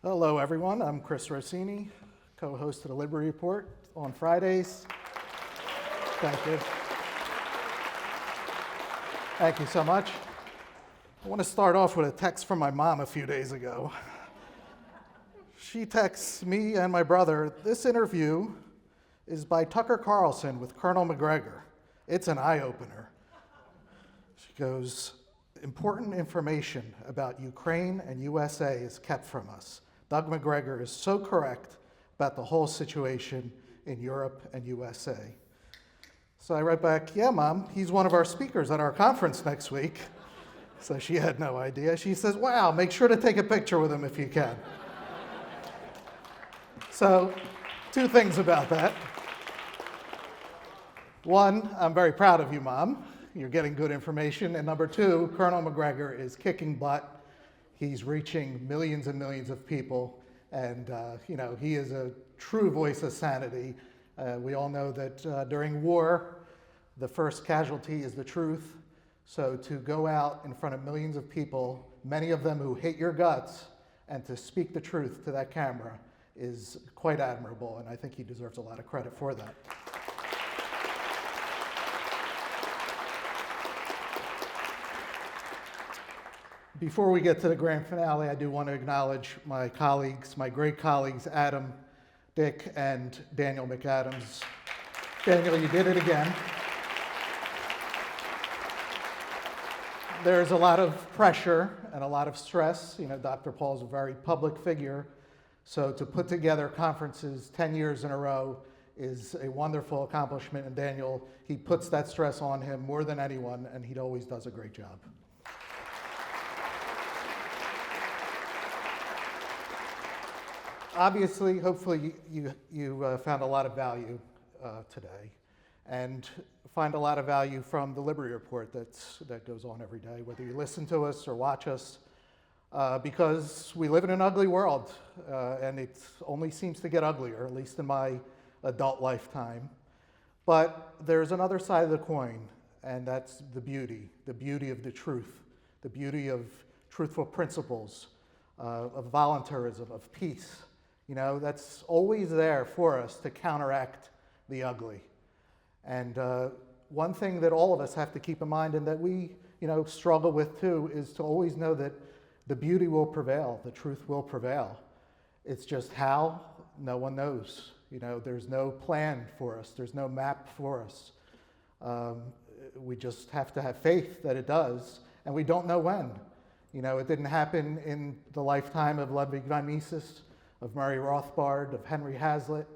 Hello, everyone. I'm Chris Rossini, co-host of the Liberty Report on Fridays. Thank you. Thank you so much. I want to start off with a text from my mom a few days ago. She texts me and my brother, "This interview is by Tucker Carlson with Colonel McGregor. It's an eye-opener." She goes, "Important information about Ukraine and USA is kept from us. Doug McGregor is so correct about the whole situation in Europe and USA." So I write back, "Yeah, Mom, he's one of our speakers at our conference next week." So she had no idea. She says, "Wow, make sure to take a picture with him if you can." So, two things about that. One, I'm very proud of you, Mom. You're getting good information. And number two, Colonel McGregor is kicking butt. He's reaching millions and millions of people. And, he is a true voice of sanity. We all know that during war, the first casualty is the truth. So to go out in front of millions of people, many of them who hate your guts, and to speak the truth to that camera is quite admirable. And I think he deserves a lot of credit for that. Before we get to the grand finale, I do want to acknowledge my colleagues, my great colleagues, Adam, Dick, and Daniel McAdams. Daniel, you did it again. There's a lot of pressure and a lot of stress. Dr. Paul's a very public figure. So to put together conferences 10 years in a row is a wonderful accomplishment. And Daniel, he puts that stress on him more than anyone, and he always does a great job. Obviously, hopefully, you found a lot of value today, and find a lot of value from the Liberty Report that goes on every day, whether you listen to us or watch us, because we live in an ugly world, and it only seems to get uglier, at least in my adult lifetime. But there's another side of the coin, and that's the beauty of the truth, the beauty of truthful principles, of voluntarism, of peace. That's always there for us to counteract the ugly. And one thing that all of us have to keep in mind, and that we, struggle with too, is to always know that the beauty will prevail, the truth will prevail. It's just how, no one knows. There's no plan for us, there's no map for us. We just have to have faith that it does, and we don't know when. It didn't happen in the lifetime of Ludwig von Mises, of Murray Rothbard, of Henry Hazlitt.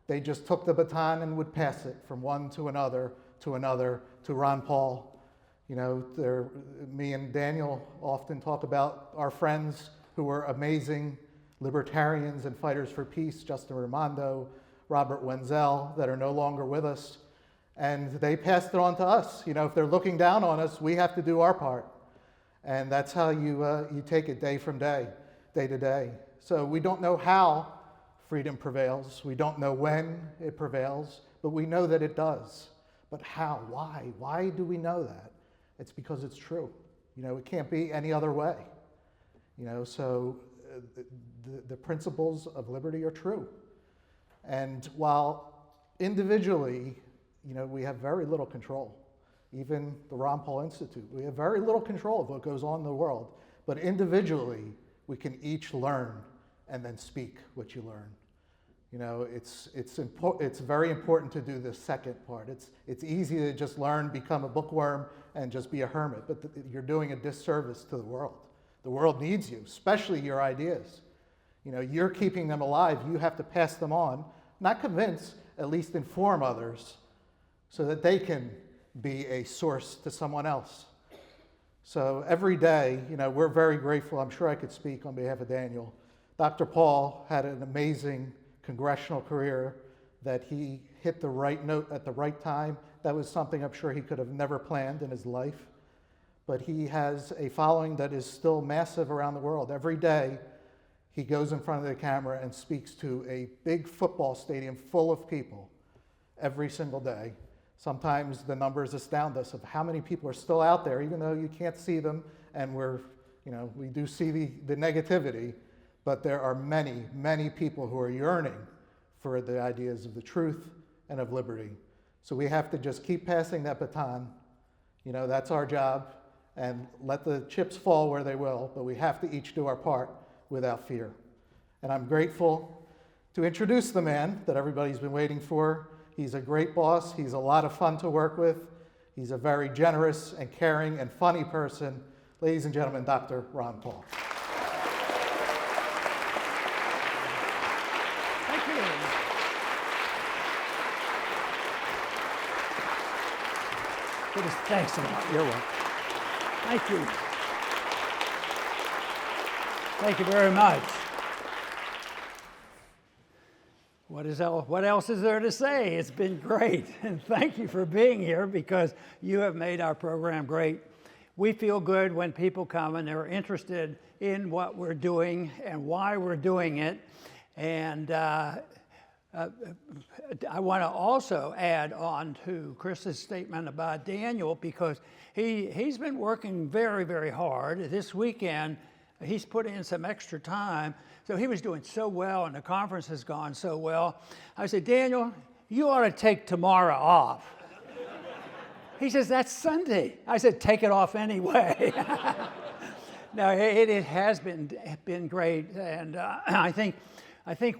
They just took the baton and would pass it from one to another, to Ron Paul. Me and Daniel often talk about our friends who were amazing libertarians and fighters for peace, Justin Raimondo, Robert Wenzel, that are no longer with us. And they passed it on to us. If they're looking down on us, we have to do our part. And that's how you take it day from day, day to day. So we don't know how freedom prevails. We don't know when it prevails, but we know that it does. But how? Why? Why do we know that? It's because it's true. It can't be any other way. So the principles of liberty are true. And while individually, we have very little control, even the Ron Paul Institute, we have very little control of what goes on in the world, but individually, we can each learn and then speak what you learn. It's very important to do the second part. It's easy to just learn, become a bookworm, and just be a hermit, but you're doing a disservice to the world. The world needs you, especially your ideas. You're keeping them alive. You have to pass them on, not convince, at least inform others, so that they can be a source to someone else. So every day, we're very grateful. I'm sure I could speak on behalf of Daniel. Dr. Paul had an amazing congressional career, that he hit the right note at the right time. That was something I'm sure he could have never planned in his life. But he has a following that is still massive around the world. Every day, he goes in front of the camera and speaks to a big football stadium full of people every single day. Sometimes the numbers astound us of how many people are still out there, even though you can't see them, and we do see the negativity, but there are many, many people who are yearning for the ideas of the truth and of liberty. So we have to just keep passing that baton. You know, that's our job, and let the chips fall where they will, but we have to each do our part without fear. And I'm grateful to introduce the man that everybody's been waiting for. He's a great boss. He's a lot of fun to work with. He's a very generous and caring and funny person. Ladies and gentlemen, Dr. Ron Paul. Thank you. Thanks a lot. You're welcome. Thank you. Thank you very much. What else is there to say? It's been great, and thank you for being here because you have made our program great. We feel good when people come and they're interested in what we're doing and why we're doing it. And I want to also add on to Chris's statement about Daniel because he's been working very, very hard. This weekend, he's put in some extra time. So he was doing so well, and the conference has gone so well. I said, Daniel, you ought to take tomorrow off. He says, that's Sunday. I said, take it off anyway. No, it has been great, and I think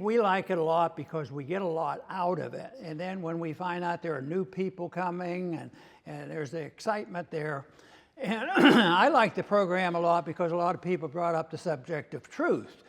we like it a lot because we get a lot out of it. And then when we find out there are new people coming and there's the excitement there. And I like the program a lot because a lot of people brought up the subject of truth.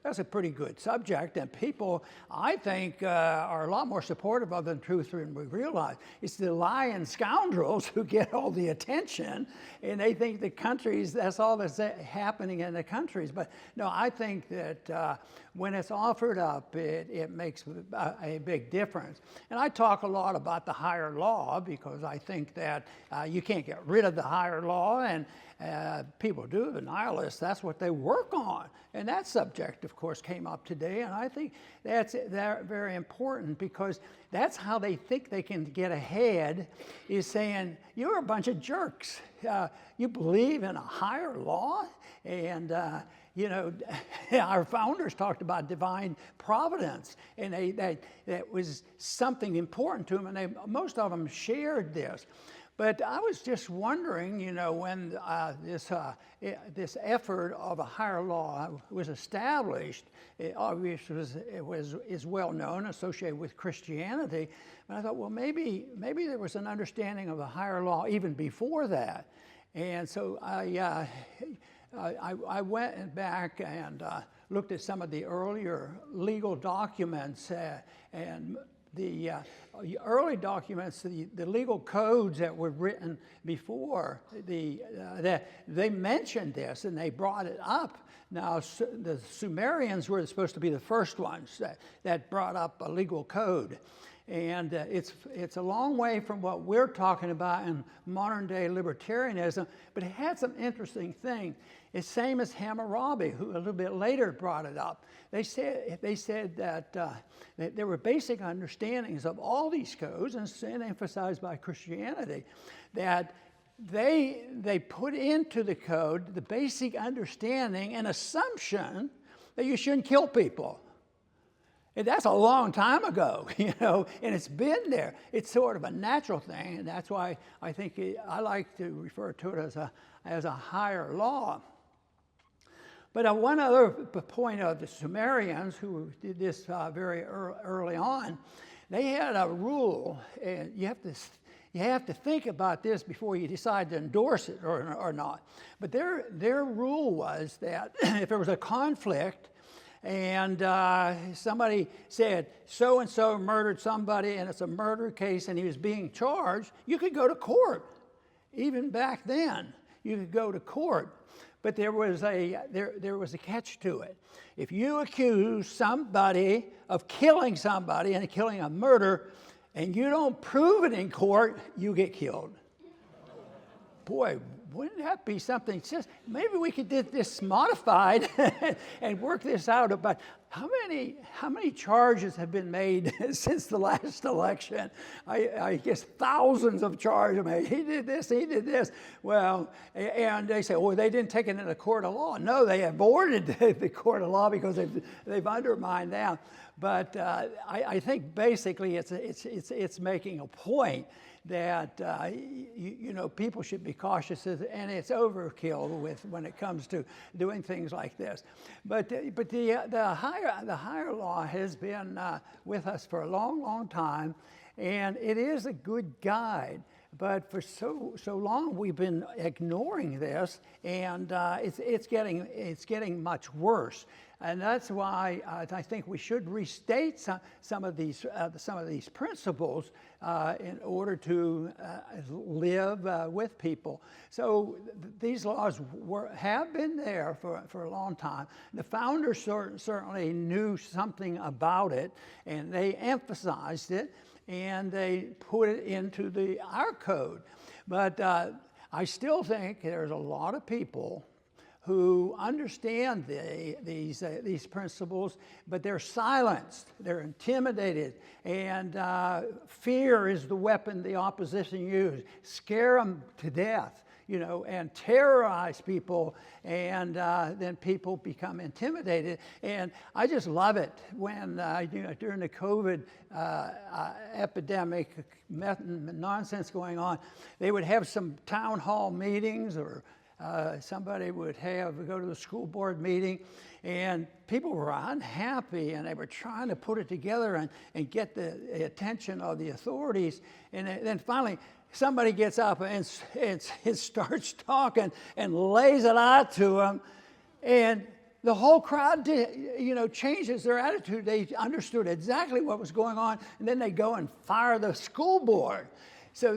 That's a pretty good subject, and people, I think, are a lot more supportive of the truth than we realize. It's the lying scoundrels who get all the attention, and they think the countries, that's all that's happening in the countries. But no, I think that when it's offered up, it makes a big difference. And I talk a lot about the higher law because I think that you can't get rid of the higher law, and people do, the nihilists, that's what they work on. And that subject, of course, came up today, and I think that's very important because that's how they think they can get ahead, is saying, you're a bunch of jerks. You believe in a higher law? And, you know, our founders talked about divine providence, and that was something important to them, and most of them shared this. But I was just wondering, you know, when this effort of a higher law was established, it obviously is well known, associated with Christianity. And I thought, well, maybe there was an understanding of a higher law even before that. And so I went back and looked at some of the earlier legal documents and the early documents, the legal codes that were written before, that they mentioned this and they brought it up. Now, the Sumerians were supposed to be the first ones that brought up a legal code. And it's a long way from what we're talking about in modern day libertarianism, but it had some interesting things. It's same as Hammurabi, who a little bit later brought it up. They said that there were basic understandings of all these codes, and emphasized by Christianity, that they put into the code the basic understanding and assumption that you shouldn't kill people. And that's a long time ago, you know, and it's been there. It's sort of a natural thing, and that's why I think I like to refer to it as a higher law. But one other point of the Sumerians, who did this very early on, they had a rule, and you have to think about this before you decide to endorse it or not. But their rule was that if there was a conflict, and somebody said so-and-so murdered somebody, and it's a murder case, and he was being charged, you could go to court. Even back then, you could go to court. But there was a catch to it. If you accuse somebody of killing somebody and killing a murder, and you don't prove it in court, you get killed. Boy, wouldn't that be something? Just maybe we could get this modified and work this out. But how many charges have been made since the last election? I guess thousands of charges made. He did this, he did this. Well, and they say, oh, they didn't take it in the court of law. No, they aborted the court of law because they've undermined that. But I think basically it's making a point that people should be cautious, and it's overkill when it comes to doing things like this. But the higher law has been with us for a long, long time, and it is a good guide. But for so long we've been ignoring this, and it's getting much worse. And that's why I think we should restate some of these principles in order to live with people. So these laws have been there for a long time. The founders certainly knew something about it, and they emphasized it, and they put it into our code. But I still think there's a lot of people who understand these principles, but they're silenced, they're intimidated, and fear is the weapon the opposition use. Scare them to death, and terrorize people, and then people become intimidated. And I just love it when, during the COVID epidemic, nonsense going on, they would have some town hall meetings, or somebody would go to the school board meeting, and people were unhappy, and they were trying to put it together and get the attention of the authorities. And then finally, somebody gets up and starts talking and lays it out to them, and the whole crowd, changes their attitude. They understood exactly what was going on, and then they go and fire the school board. So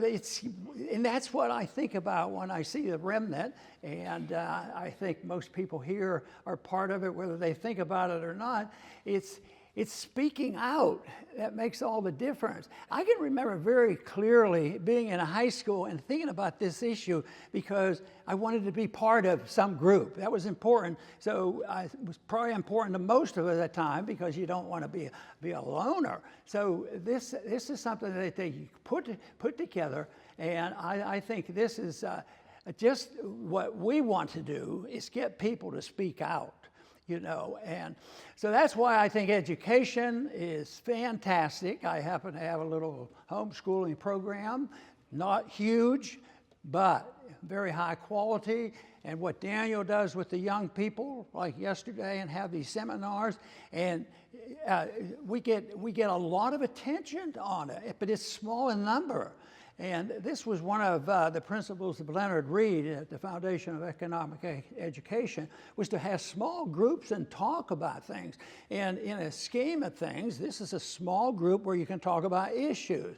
and that's what I think about when I see the remnant, and I think most people here are part of it, whether they think about it or not. It's speaking out that makes all the difference. I can remember very clearly being in a high school and thinking about this issue because I wanted to be part of some group. That was important. So it was probably important to most of us at that time because you don't want to be a loner. So this is something that they put together, and I think this is just what we want to do is get people to speak out. And so that's why I think education is fantastic. I happen to have a little homeschooling program, not huge, but very high quality. And what Daniel does with the young people, like yesterday, and have these seminars, and we get a lot of attention on it, but it's small in number. And this was one of the principles of Leonard Read at the Foundation of Economic Education, was to have small groups and talk about things. And in a scheme of things, this is a small group where you can talk about issues.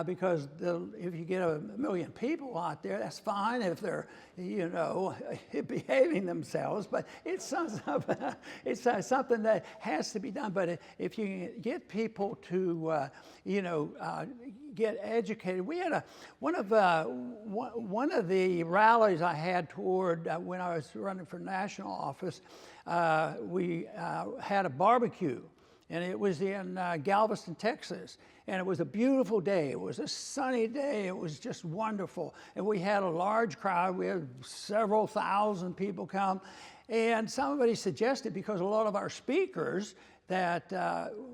Because if you get 1 million people out there, that's fine if they're, behaving themselves. But it's something that has to be done. But if you get people to, get educated, we had one of the rallies I had toward when I was running for national office. We had a barbecue. And it was in Galveston, Texas. And it was a beautiful day. It was a sunny day. It was just wonderful. And we had a large crowd. We had several thousand people come. And somebody suggested, because a lot of our speakers that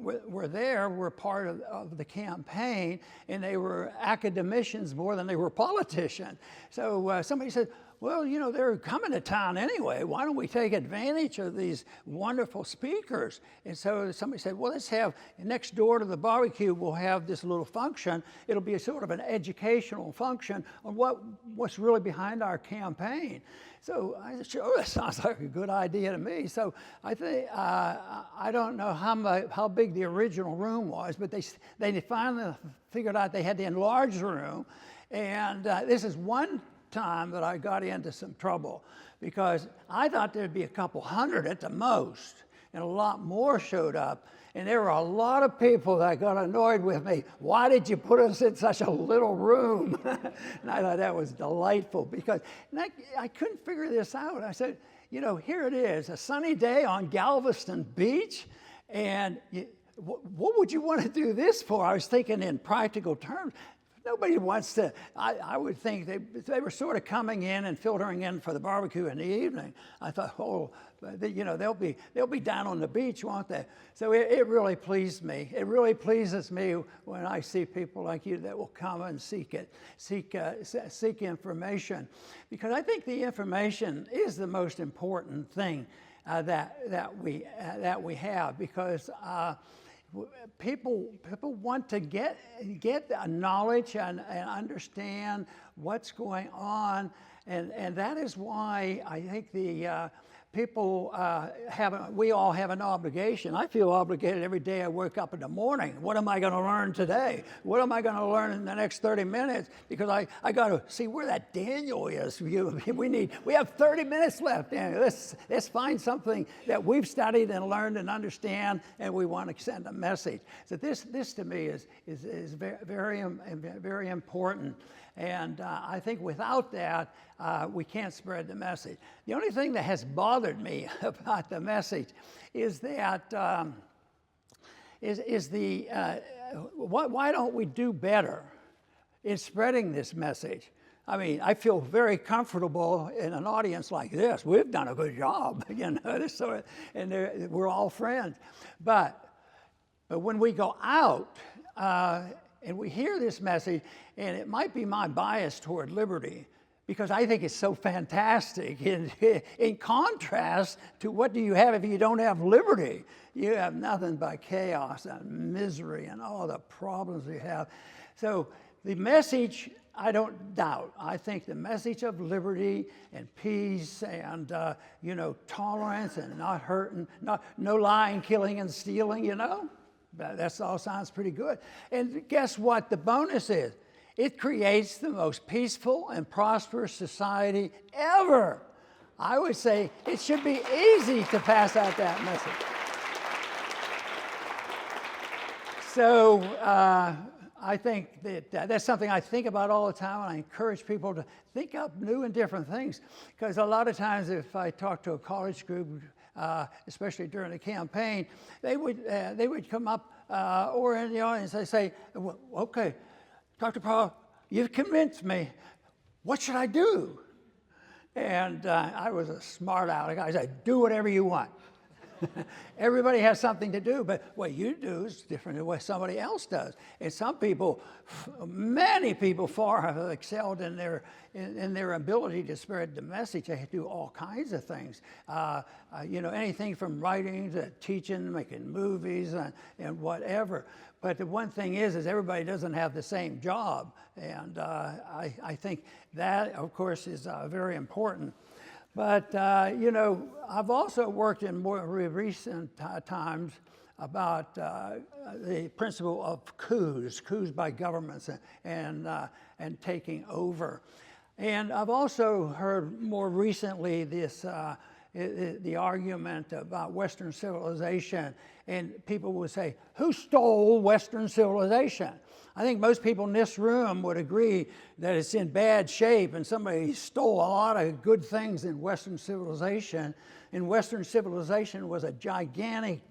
were there were part of the campaign, and they were academicians more than they were politicians. So somebody said, well, they're coming to town anyway. Why don't we take advantage of these wonderful speakers? And so somebody said, well, let's have, next door to the barbecue, we'll have this little function. It'll be a sort of an educational function on what's really behind our campaign. So I said, sure, that sounds like a good idea to me. So I think, I don't know how big the original room was, but they finally figured out they had to enlarge the room. And this is one time that I got into some trouble because I thought there'd be a couple hundred at the most. and a lot more showed up. And there were a lot of people that got annoyed with me. Why did you put us in such a little room? And I thought that was delightful because I couldn't figure this out. I said, you know, here it is, a sunny day on Galveston Beach, and what would you want to do this for? I was thinking in practical terms. Nobody wants to, I would think they were sort of coming in and filtering in for the barbecue in the evening. I thought, oh, you know, they'll be down on the beach, won't they? So it really pleased me. It really pleases me when I see people like you that will come and seek information, because I think the information is the most important thing that we have, because people want to get knowledge and understand what's going on, and that is why I think the people we all have an obligation. I feel obligated every day I wake up in the morning. What am I going to learn today? What am I going to learn in the next 30 minutes? Because I got to see where that Daniel is. We have 30 minutes left, Daniel. Let's find something that we've studied and learned and understand, and we want to send a message. So this to me is very, very important. And I think without that, we can't spread the message. The only thing that has bothered me about the message is that why don't we do better in spreading this message? I mean, I feel very comfortable in an audience like this. We've done a good job, you know, and we're all friends. But when we go out, and we hear this message, and it might be my bias toward liberty, because I think it's so fantastic in contrast to what do you have if you don't have liberty? You have nothing but chaos and misery and all the problems we have. So the message, I don't doubt. I think the message of liberty and peace and you know, tolerance and not hurting, no lying, killing, and stealing, you know? That all sounds pretty good. And guess what the bonus is? It creates the most peaceful and prosperous society ever. I would say it should be easy to pass out that message. So I think that's something I think about all the time, and I encourage people to think up new and different things. Because a lot of times if I talk to a college group, especially during the campaign, they would come up or in the audience, they say, well, okay, Dr. Paul, you've convinced me. What should I do? And I was a smart aleck. I said, do whatever you want. Everybody has something to do, but what you do is different than what somebody else does. And some people, many people far have excelled in their ability to spread the message. They do all kinds of things. You know, anything from writing to teaching, making movies, and whatever. But the one thing is everybody doesn't have the same job. And I think that, of course, is very important. But, you know, I've also worked in more recent times about the principle of coups by governments and taking over. And I've also heard more recently the argument about Western civilization, and people would say, who stole Western civilization? I think most people in this room would agree that it's in bad shape, and somebody stole a lot of good things in Western civilization. And Western civilization was a gigantic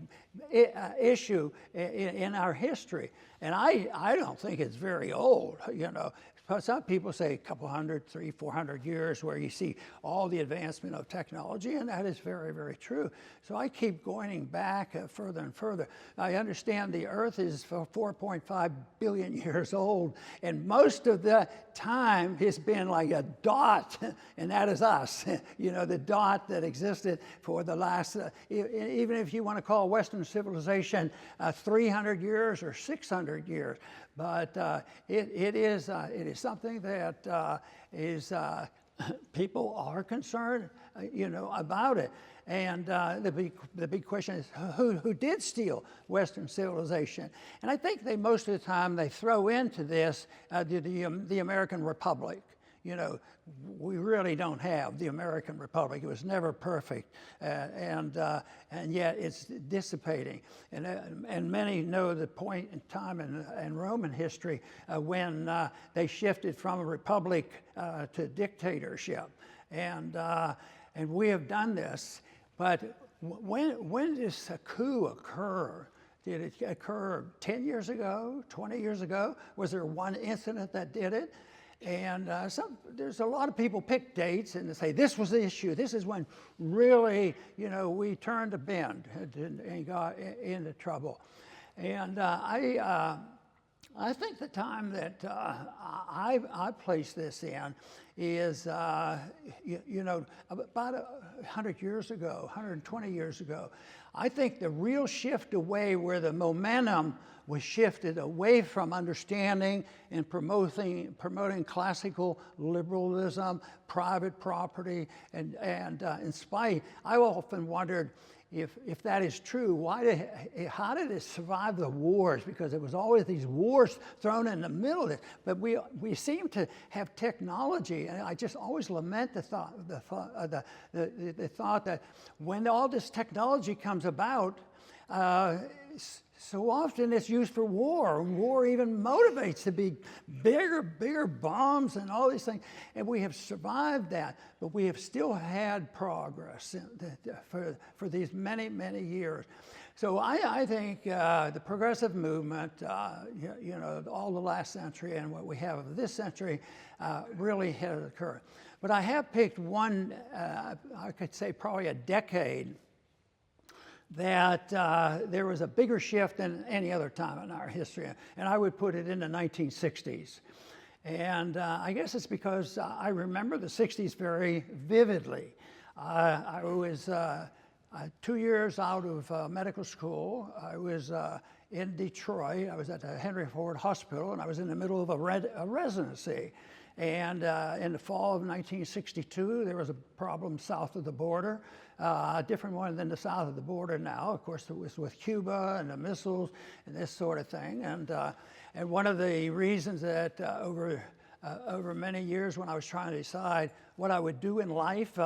issue in our history. And I don't think it's very old, you know. Some people say a couple hundred, 300, 400 years where you see all the advancement of technology, and that is very, very true. So I keep going back further and further. I understand the Earth is 4.5 billion years old, and most of the time it's been like a dot, and that is us. You know, the dot that existed for the last, even if you want to call Western civilization 300 years or 600 years. But it is something that people are concerned, you know, about it. And the big question is, who did steal Western civilization? And I think most of the time they throw into this the American Republic. we really don't have the American Republic. It was never perfect, and yet it's dissipating. And many know the point in time in Roman history when they shifted from a republic to dictatorship, and we have done this. But when does a coup occur? Did it occur 10 years ago, 20 years ago? Was there one incident that did it? And there's a lot of people pick dates and they say, this was the issue. This is when really, we turned a bend and got into trouble. And I think the time that I place this in is, about 100 years ago, 120 years ago. I think the real shift away, where the momentum was shifted away from understanding and promoting classical liberalism, private property, and in spite, I often wondered if that is true, how did it survive the wars? Because there was always these wars thrown in the middle of it. But we seem to have technology, and I just always lament the thought that when all this technology comes about, so often it's used for war. War even motivates to be bigger bombs and all these things. And we have survived that, but we have still had progress for these many, many years. So I think the progressive movement, all the last century and what we have of this century really has occurred. But I have picked one, I could say probably a decade, that there was a bigger shift than any other time in our history, and I would put it in the 1960s. And I guess it's because I remember the 60s very vividly. I was 2 years out of medical school. I was in Detroit. I was at the Henry Ford Hospital, and I was in the middle of a residency. And in the fall of 1962, there was a problem south of the border, a different one than the south of the border now. Of course, it was with Cuba and the missiles and this sort of thing. And one of the reasons that over many years when I was trying to decide what I would do in life,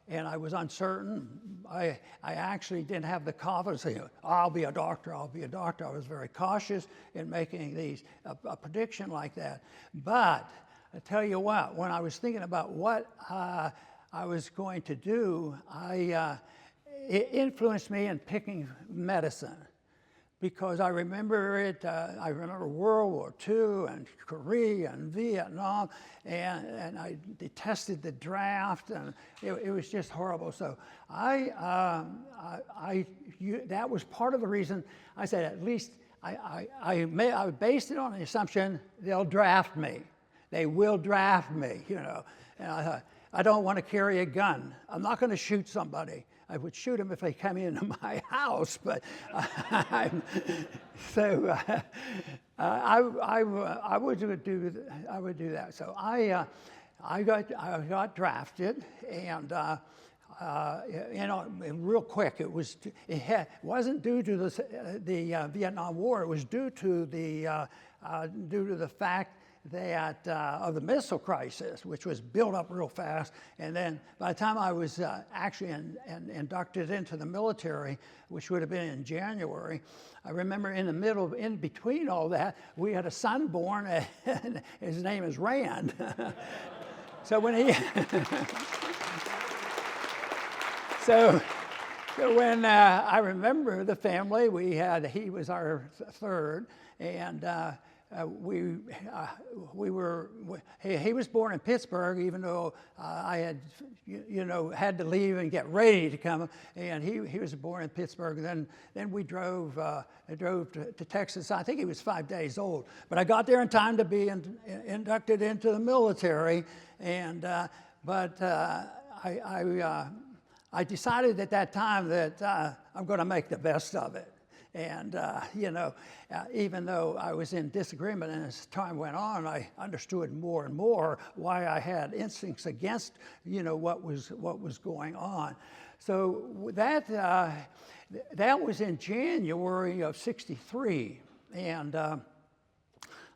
and I was uncertain, I actually didn't have the confidence to say, I'll be a doctor, I'll be a doctor. I was very cautious in making a prediction like that. But I tell you what, when I was thinking about what I was going to do, it influenced me in picking medicine, because I remember it. I remember World War II and Korea and Vietnam, and I detested the draft, and it was just horrible. So that was part of the reason I said, at least I based it on the assumption they'll draft me. They will draft me, And I thought, I don't want to carry a gun. I'm not going to shoot somebody. I would shoot them if they come into my house, but I would do that. So I got drafted, and real quick, it wasn't due to the Vietnam War. It was due to the fact that of the missile crisis, which was built up real fast. And then by the time I was actually inducted into the military, which would have been in January, I remember in between all that, we had a son born, and his name is Rand. So when when I remember the family, he was our third, and he was born in Pittsburgh, even though I had, had to leave and get ready to come. And he was born in Pittsburgh. Then we drove to Texas. I think he was 5 days old. But I got there in time to be inducted into the military. And I decided at that time that I'm going to make the best of it. And, even though I was in disagreement, and as time went on, I understood more and more why I had instincts against, what was going on. So that was in January of '63. And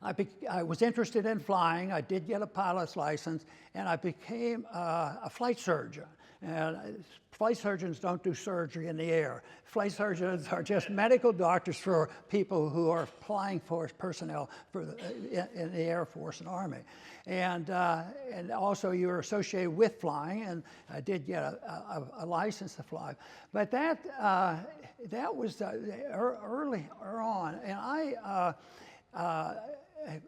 I was interested in flying. I did get a pilot's license, and I became a flight surgeon. And flight surgeons don't do surgery in the air. Flight surgeons are just medical doctors for people who are flying force personnel in the Air Force and Army. And also you're associated with flying, and I did get a license to fly. But that was early on, and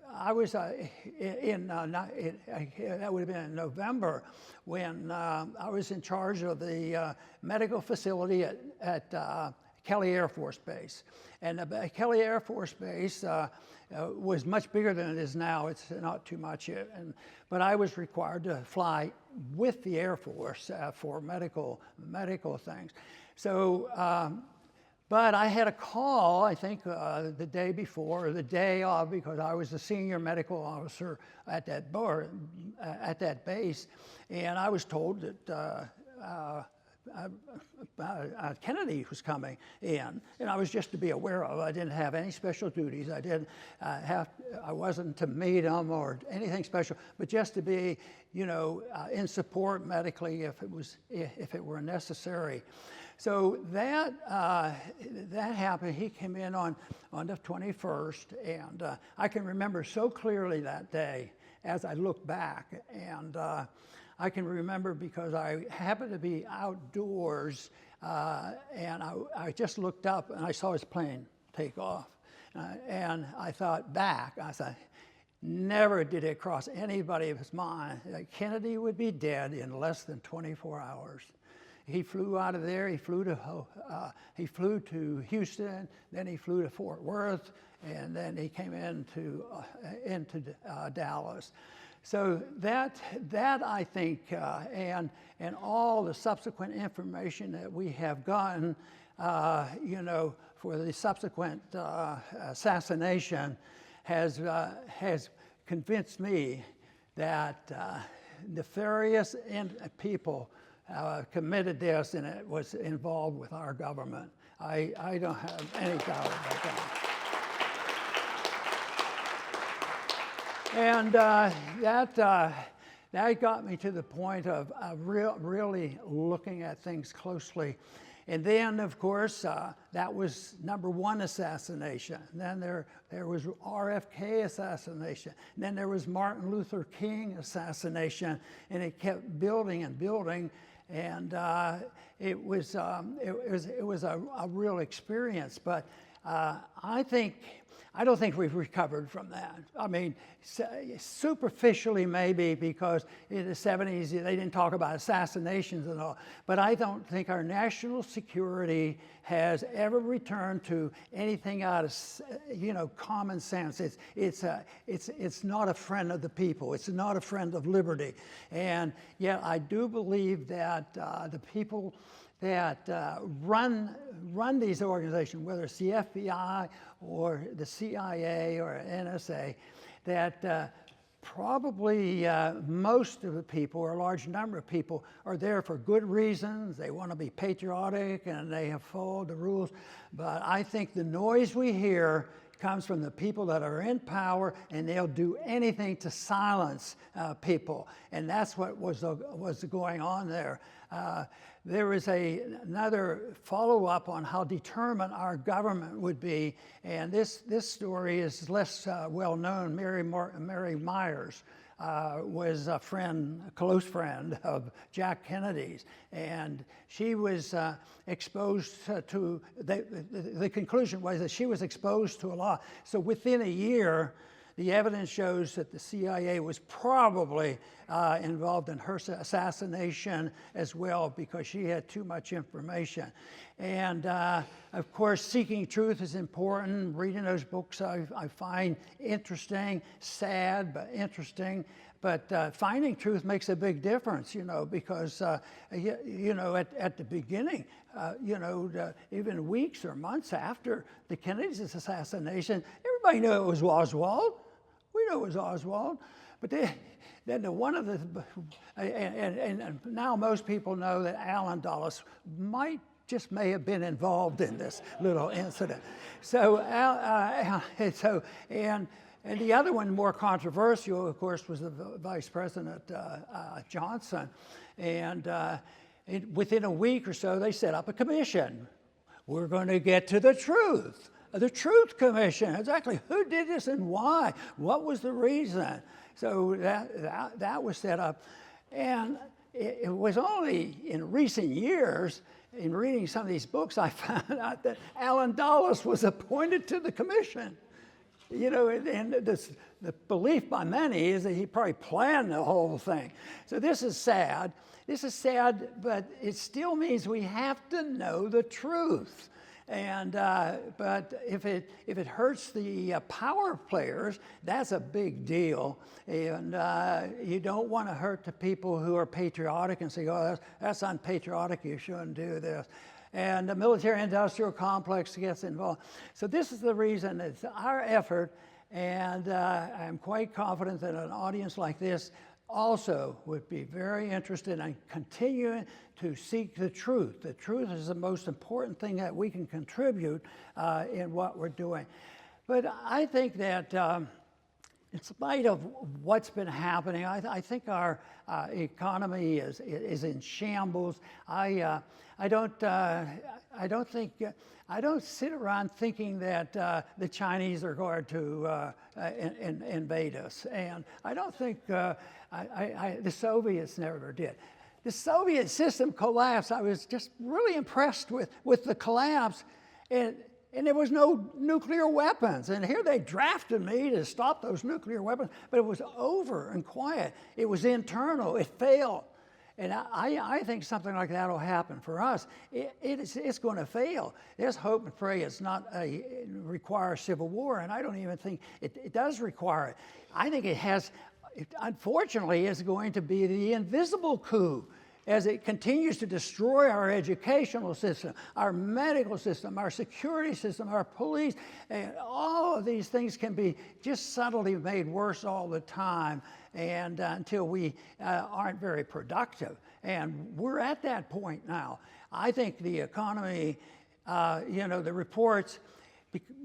I was that would have been in November when I was in charge of the medical facility at Kelly Air Force Base. And Kelly Air Force Base was much bigger than it is now. It's not too much, but I was required to fly with the Air Force for medical things. So. But I had a call, I think, the day before or the day of, because I was the senior medical officer at that base, and I was told that Kennedy was coming in, and I was just to be aware of. I didn't have any special duties. I wasn't to meet him or anything special, but just to be, in support medically if it were necessary. So that happened. He came in on the 21st, and I can remember so clearly that day as I look back. And I can remember because I happened to be outdoors, and I just looked up and I saw his plane take off. And I thought back. I thought, never did it cross anybody's mind that Kennedy would be dead in less than 24 hours. He flew out of there. He flew to Houston. Then he flew to Fort Worth, and then he came into Dallas. So that I think, and all the subsequent information that we have gotten, for the subsequent assassination, has convinced me that nefarious people committed this, and it was involved with our government. I don't have any doubt about that. And that got me to the point of really looking at things closely. And then, of course, that was number one assassination. And then there was RFK assassination. And then there was Martin Luther King assassination, and it kept building and building. And it was a real experience. But I don't think we've recovered from that. I mean, superficially maybe, because in the 70s they didn't talk about assassinations and all, but I don't think our national security has ever returned to anything out of, common sense. It's not a friend of the people. It's not a friend of liberty. And yet I do believe that the people that run these organizations, whether it's the FBI or the CIA or NSA, that probably most of the people, or a large number of people, are there for good reasons. They want to be patriotic and they have followed the rules. But I think the noise we hear comes from the people that are in power, and they'll do anything to silence people. And that's what was going on there. There was another follow-up on how determined our government would be, and this story is less well known. Mary Myers was a close friend of Jack Kennedy's, and she was exposed to, the conclusion was that she was exposed to a lot. So within a year, the evidence shows that the CIA was probably involved in her assassination as well, because she had too much information. And of course, seeking truth is important. Reading those books I find interesting, sad, but interesting. But finding truth makes a big difference, because, at the beginning, even weeks or months after the Kennedy's assassination, everybody knew it was Oswald. We knew it was Oswald. But then one of the, and now most people know that Allen Dulles may have been involved in this little incident. So, And the other one, more controversial, of course, was the Vice President Johnson. And within a week or so, they set up a commission. We're going to get to the truth. The Truth Commission, exactly who did this and why? What was the reason? So that was set up. And it was only in recent years, in reading some of these books, I found out that Alan Dulles was appointed to the commission. You know, and the belief by many is that he probably planned the whole thing. So this is sad. This is sad, but it still means we have to know the truth. And but if it hurts the power players, that's a big deal. And you don't want to hurt the people who are patriotic and say, "Oh, that's unpatriotic. You shouldn't do this." And the military-industrial complex gets involved. So this is the reason it's our effort, and I'm quite confident that an audience like this also would be very interested in continuing to seek the truth. The truth is the most important thing that we can contribute in what we're doing. But I think that in spite of what's been happening, I think our economy is in shambles. I don't sit around thinking that the Chinese are going to invade us, and I don't think the Soviets never did. The Soviet system collapsed. I was just really impressed with the collapse, and there was no nuclear weapons. And here they drafted me to stop those nuclear weapons, but it was over and quiet. It was internal. It failed. And I think something like that will happen for us. It's going to fail. There's hope and pray it's not require a civil war, and I don't even think it does require it. I think it unfortunately, is going to be the invisible coup as it continues to destroy our educational system, our medical system, our security system, our police. And all of these things can be just subtly made worse all the time, and until we aren't very productive. And we're at that point now. I think the economy, the reports,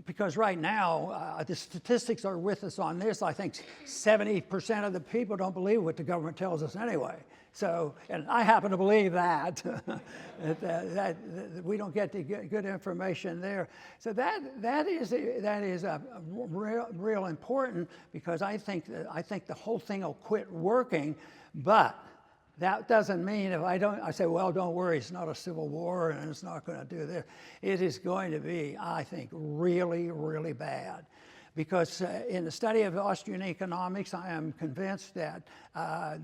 because right now, the statistics are with us on this. I think 70% of the people don't believe what the government tells us anyway. So, and I happen to believe that, that we don't get the good information there. So that is real important, because I think the whole thing will quit working, but that doesn't mean I say, well, don't worry, it's not a civil war and it's not going to do this. It is going to be, I think, really, really bad. Because in the study of Austrian economics, I am convinced that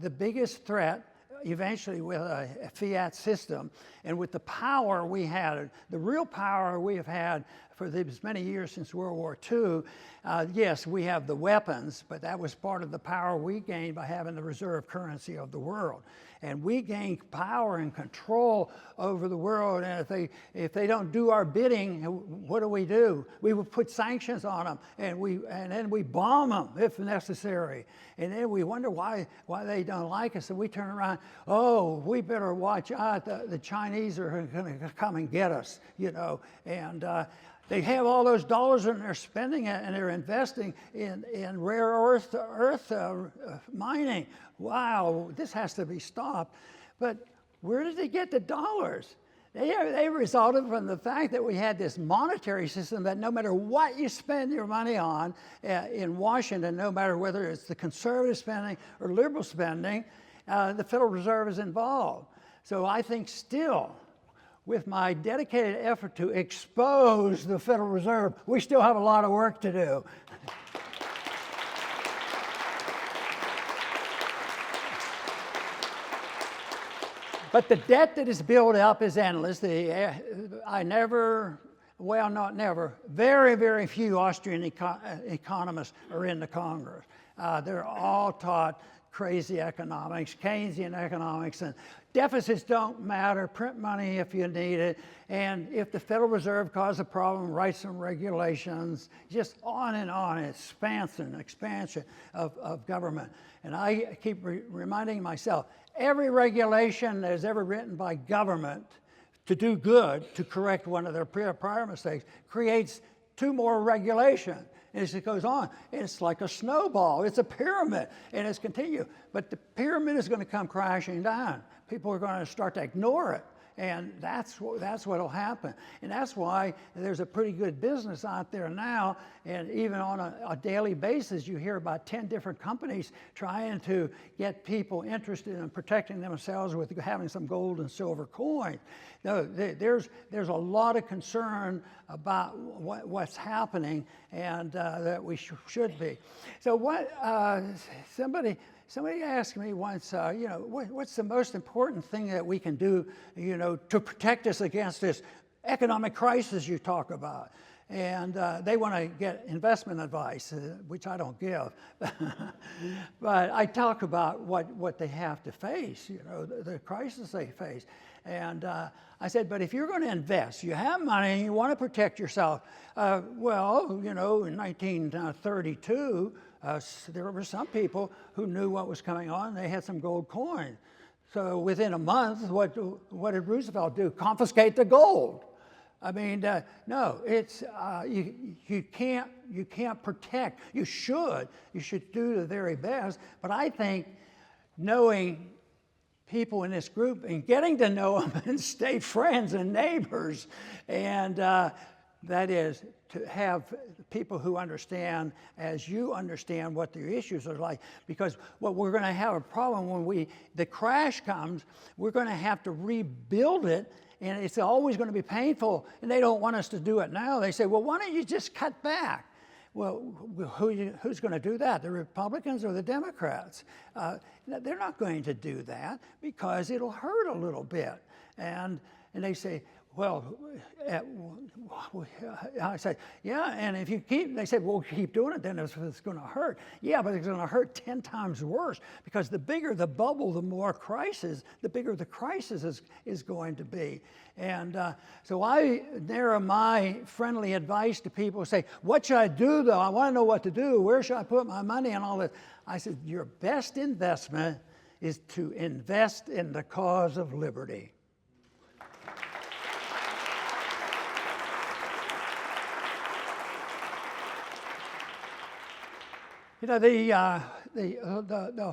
the biggest threat, eventually with a fiat system, and with the power we had, the real power we have had for these many years since World War II, yes, we have the weapons, but that was part of the power we gained by having the reserve currency of the world. And we gained power and control over the world, and if they don't do our bidding, what do? We would put sanctions on them, and then we bomb them if necessary. And then we wonder why they don't like us, and we turn around, oh, we better watch out, the Chinese are going to come and get us, and they have all those dollars and they're spending it, and they're investing in rare earth mining. Wow, this has to be stopped. But where did they get the dollars? They resulted from the fact that we had this monetary system that no matter what you spend your money on in Washington, no matter whether it's the conservative spending or liberal spending, the Federal Reserve is involved. So I think still, with my dedicated effort to expose the Federal Reserve, we still have a lot of work to do. But the debt that is built up is endless. Very, very few Austrian economists are in the Congress. They're all taught crazy economics, Keynesian economics, and deficits don't matter, print money if you need it, and if the Federal Reserve causes a problem, write some regulations, just on and on, expansion of government. And I keep reminding myself, every regulation that is ever written by government to do good, to correct one of their prior mistakes, creates 2 more regulations. And as it goes on, it's like a snowball. It's a pyramid, and it's continued. But the pyramid is going to come crashing down. People are going to start to ignore it. And that's what will happen. And that's why there's a pretty good business out there now. And even on a daily basis, you hear about 10 different companies trying to get people interested in protecting themselves with having some gold and silver coins. No, there's a lot of concern about what's happening, and that we should be. So Somebody asked me once, what's the most important thing that we can do, to protect us against this economic crisis you talk about? And they want to get investment advice, which I don't give. But I talk about what they have to face, the crisis they face. And I said, but if you're going to invest, you have money and you want to protect yourself. In 1932, there were some people who knew what was coming on. They had some gold coins. So within a month, what did Roosevelt do? Confiscate the gold. I mean, no, it's you can't protect. You should do the very best. But I think knowing people in this group and getting to know them and stay friends and neighbors, and that is to have people who understand as you understand what the issues are like. Because what we're going to have a problem when the crash comes, we're going to have to rebuild it, and it's always going to be painful, and they don't want us to do it now. They say, well, why don't you just cut back? Well, who's going to do that? The Republicans or the Democrats? They're not going to do that because it'll hurt a little bit. And they say, well, I said, yeah, and if you keep, they said, well, keep doing it, then it's going to hurt. Yeah, but it's going to hurt 10 times worse, because the bigger the bubble, the more crisis, the bigger the crisis is going to be. And so I narrow my friendly advice to people who say, what should I do, though? I want to know what to do. Where should I put my money and all this? I said, your best investment is to invest in the cause of liberty. The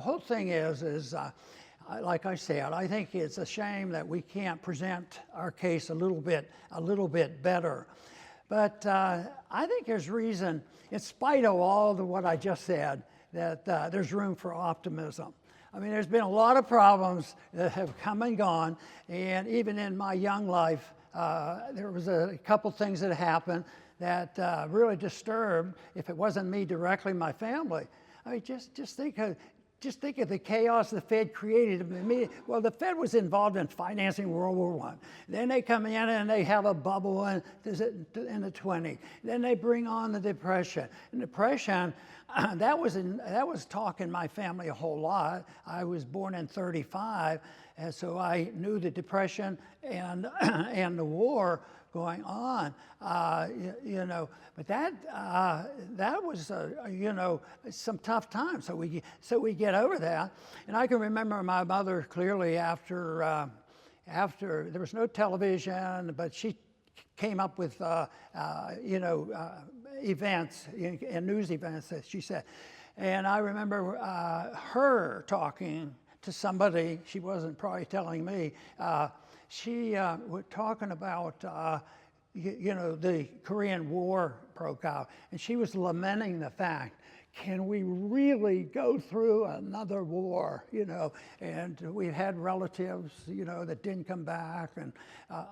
whole thing is like I said, I think it's a shame that we can't present our case a little bit better. But I think there's reason, in spite of all what I just said, that there's room for optimism. I mean, there's been a lot of problems that have come and gone, and even in my young life, there was a couple things that happened that really disturbed, if it wasn't me directly, my family. I mean, just think of the chaos the Fed created. Well, the Fed was involved in financing World War I. Then they come in and they have a bubble in the 20s. Then they bring on the Depression. And Depression, that was talk in my family a whole lot. I was born in 1935, and so I knew the Depression and the war going on, but that was some tough times. So we get over that, and I can remember my mother clearly after there was no television, but she came up with events and news events that she said, and I remember her talking to somebody. She wasn't probably telling me. She was talking about, the Korean War broke out, and she was lamenting the fact, can we really go through another war, and we had relatives, that didn't come back, and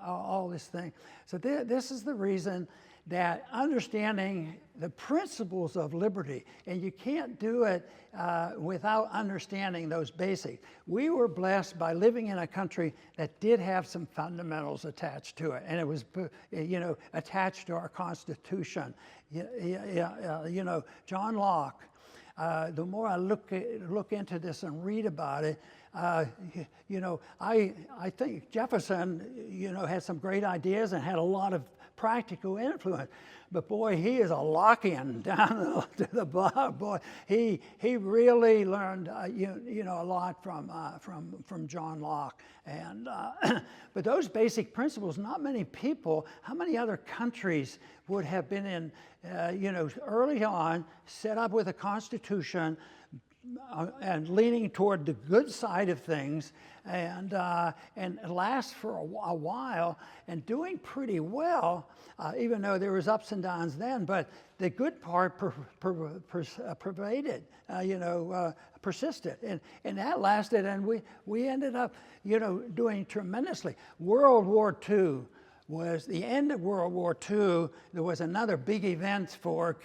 all this thing. So this is the reason that understanding the principles of liberty, and you can't do it without understanding those basics. We were blessed by living in a country that did have some fundamentals attached to it, and it was, attached to our Constitution. John Locke. The more I look into this and read about it, I think Jefferson, had some great ideas and had a lot of practical influence. But boy, he is a Lockean down to the bottom. Boy, he really learned a lot from John Locke. And but those basic principles, not many people. How many other countries would have been in, early on, set up with a constitution, and leaning toward the good side of things, and last for a while, and doing pretty well, even though there was ups and downs then. But the good part pervaded, persisted, and that lasted, and we ended up, doing tremendously. World War II was the end of World War II. There was another big event for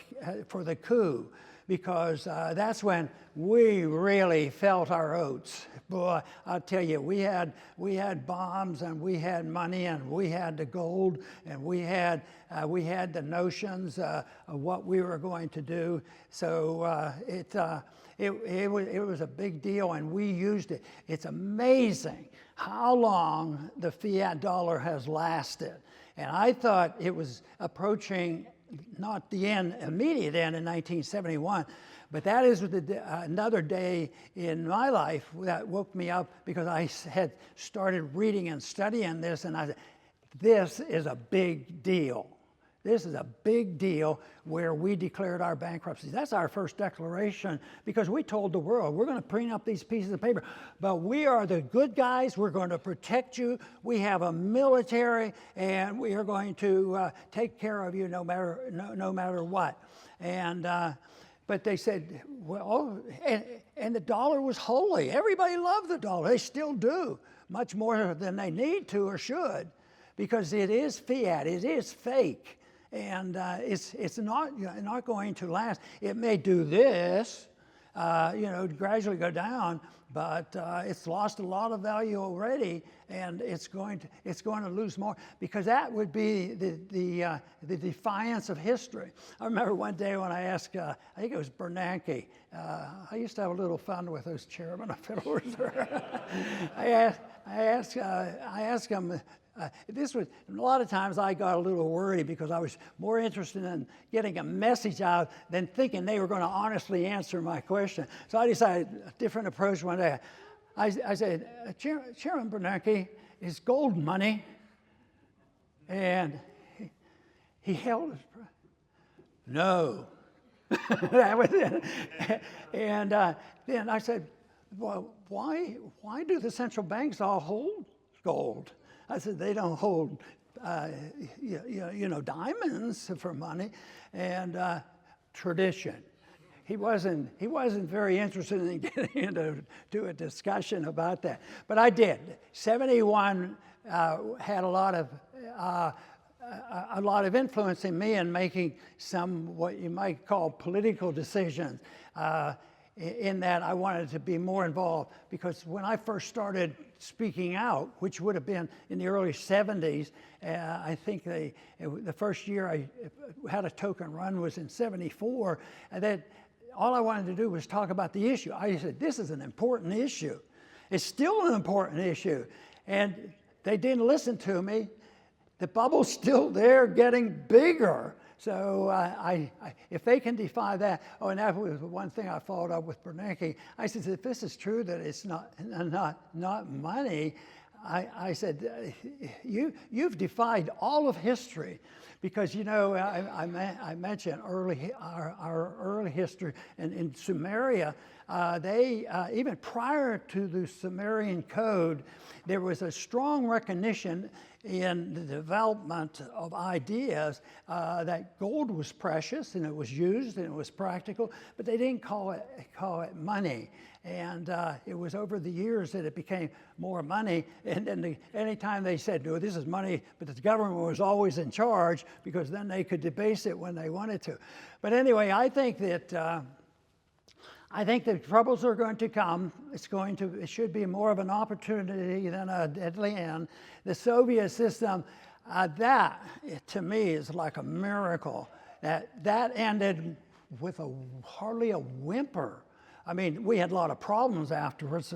the coup, because that's when we really felt our oats. Boy, I'll tell you, we had bombs, and we had money, and we had the gold, and we had the notions of what we were going to do. So it was a big deal, and we used it. It's amazing how long the fiat dollar has lasted. And I thought it was approaching not the immediate end in 1971, but that is another day in my life that woke me up, because I had started reading and studying this, and I said, this is a big deal. This is a big deal, where we declared our bankruptcy. That's our first declaration, because we told the world, we're going to print up these pieces of paper, but we are the good guys. We're going to protect you. We have a military, and we are going to take care of you no matter what. And but they said, well, and the dollar was holy. Everybody loved the dollar. They still do, much more than they need to or should, because it is fiat. It is fake. And it's not going to last. It may do this, gradually go down, but it's lost a lot of value already, and it's going to lose more, because that would be the defiance of history. I remember one day when I asked, I think it was Bernanke. I used to have a little fun with those chairmen of Federal Reserve. I asked him. This was, a lot of times I got a little worried, because I was more interested in getting a message out than thinking they were going to honestly answer my question. So I decided a different approach one day. I said, Chairman Bernanke, is gold money? And he held his breath. No. That was it. And then I said, well, why do the central banks all hold gold? I said, they don't hold, diamonds for money. And tradition. He wasn't very interested in getting into a discussion about that. But I did. 71 had a lot of influence in me in making some, what you might call, political decisions. In that I wanted to be more involved, because when I first started speaking out, which would have been in the early 70s, I think the first year I had a token run was in 74, and then all I wanted to do was talk about the issue. I said, this is an important issue. It's still an important issue. And they didn't listen to me. The bubble's still there, getting bigger. So if they can defy that, and that was one thing I followed up with Bernanke. I said, if this is true that it's not money, I said, you've defied all of history, because I mentioned our early history in Sumeria. They even prior to the Sumerian code, there was a strong recognition in the development of ideas that gold was precious, and it was used, and it was practical, but they didn't call it money. And it was over the years that it became more money. And then anytime they said, no, this is money, but the government was always in charge, because then they could debase it when they wanted to. But anyway, I think that the troubles are going to come. It should be more of an opportunity than a deadly end. The Soviet system, that to me is like a miracle. That ended with hardly a whimper. I mean, we had a lot of problems afterwards,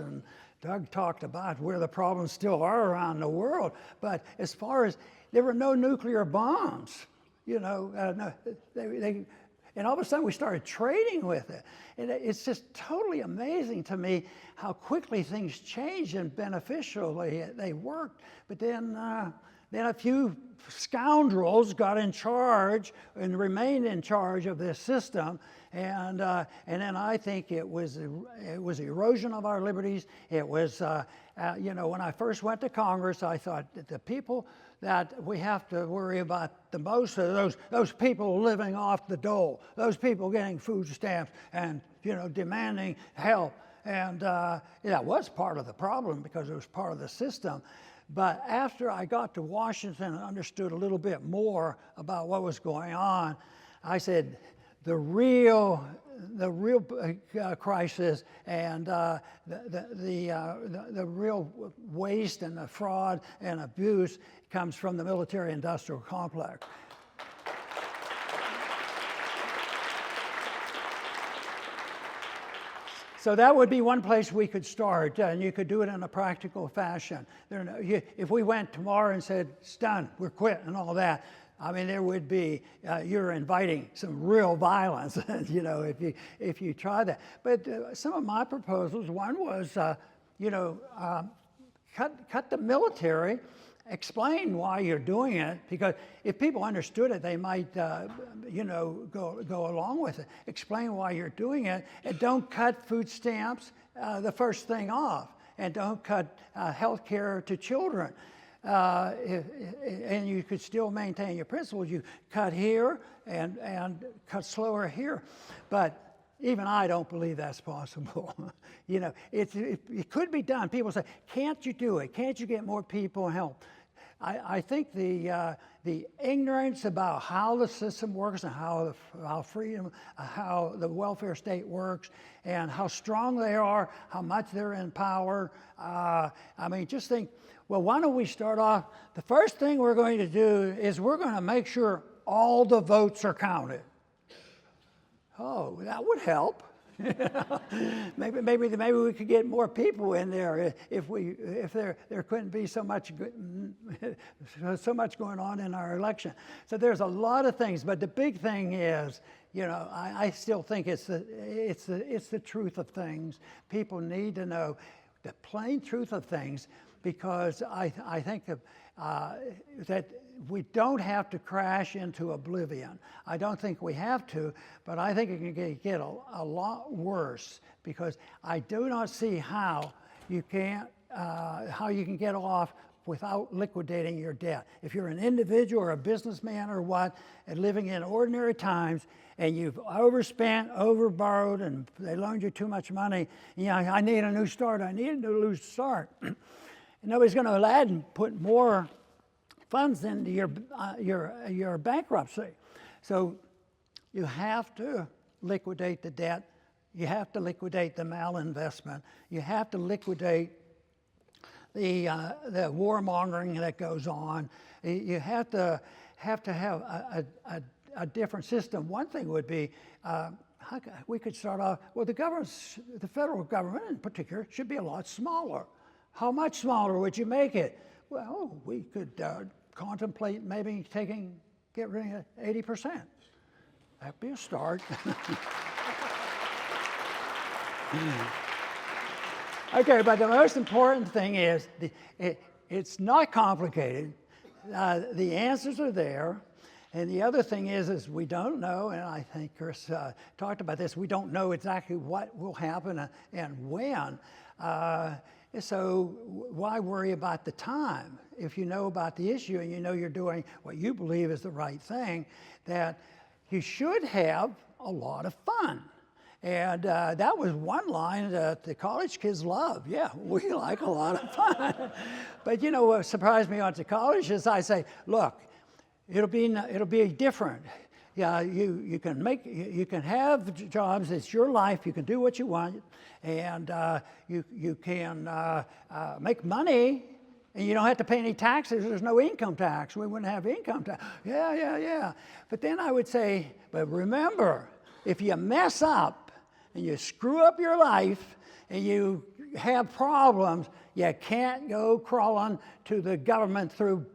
Doug talked about where the problems still are around the world, but as far as there were no nuclear bombs, and all of a sudden we started trading with it. And it's just totally amazing to me how quickly things changed and beneficially they worked. But then a few scoundrels got in charge and remained in charge of this system. And then I think it was erosion of our liberties. It was, when I first went to Congress, I thought that the people that we have to worry about the most are those people living off the dole, those people getting food stamps and demanding help. And that was part of the problem because it was part of the system. But after I got to Washington and understood a little bit more about what was going on, I said, the real crisis and the real waste and the fraud and abuse comes from the military-industrial complex. So that would be one place we could start, and you could do it in a practical fashion. If we went tomorrow and said, it's done, we're quit and all that, I mean, there would be, you're inviting some real violence, if you try that. But some of my proposals, one was, cut the military, explain why you're doing it, because if people understood it, they might, go along with it. Explain why you're doing it, and don't cut food stamps the first thing off, and don't cut health care to children. And you could still maintain your principles. You cut here and cut slower here. But even I don't believe that's possible. It could be done. People say, can't you do it? Can't you get more people help? I think the ignorance about how the system works and how freedom, how the welfare state works, and how strong they are, how much they're in power. Just think, well, why don't we start off? The first thing we're going to do is we're going to make sure all the votes are counted. Oh, that would help. maybe we could get more people in there if there couldn't be so much going on in our election. So there's a lot of things, but the big thing is, I still think it's the truth of things. People need to know the plain truth of things, because I think that we don't have to crash into oblivion. I don't think we have to, but I think it can get a lot worse, because I do not see how you can get off without liquidating your debt. If you're an individual or a businessman or what, and living in ordinary times, and you've overspent, overborrowed, and they loaned you too much money, I need a new start. I need a new start. Nobody's going to allow you to put more funds into your bankruptcy. So you have to liquidate the debt. You have to liquidate the malinvestment. You have to liquidate the warmongering that goes on. You have to have a different system. One thing would be, we could start off, well, the federal government in particular should be a lot smaller. How much smaller would you make it? Well, we could contemplate maybe get rid of 80%. That'd be a start. Okay, but the most important thing is it's not complicated. The answers are there. And the other thing is we don't know, and I think Chris talked about this, we don't know exactly what will happen and when. So why worry about the time? If you know about the issue and you know you're doing what you believe is the right thing, that you should have a lot of fun. And that was one line that the college kids love. Yeah, we like a lot of fun. But what surprised me on to college is I say, look, it'll be different. Yeah, you can have jobs. It's your life. You can do what you want, and you can make money, and you don't have to pay any taxes. There's no income tax. We wouldn't have income tax. Yeah. But then I would say, but remember, if you mess up and you screw up your life, and you have problems, you can't go crawling to the government through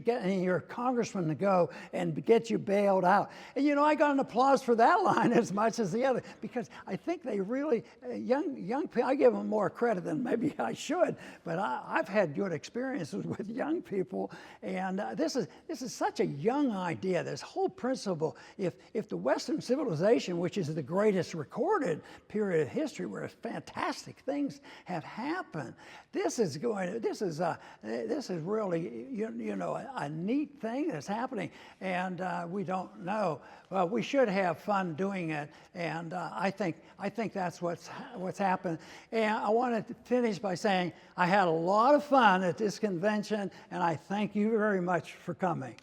getting your congressman to go and get you bailed out. And you know, I got an applause for that line as much as the other, because I think they really, young people, I give them more credit than maybe I should, but I've had good experiences with young people, and this is such a young idea, this whole principle. If the Western civilization, which is the greatest recorded period of history where fantastic things have happened, this is really, you know, a neat thing that's happening, and we don't know. Well, we should have fun doing it, and I think that's what's happened. And I want to finish by saying I had a lot of fun at this convention, and I thank you very much for coming.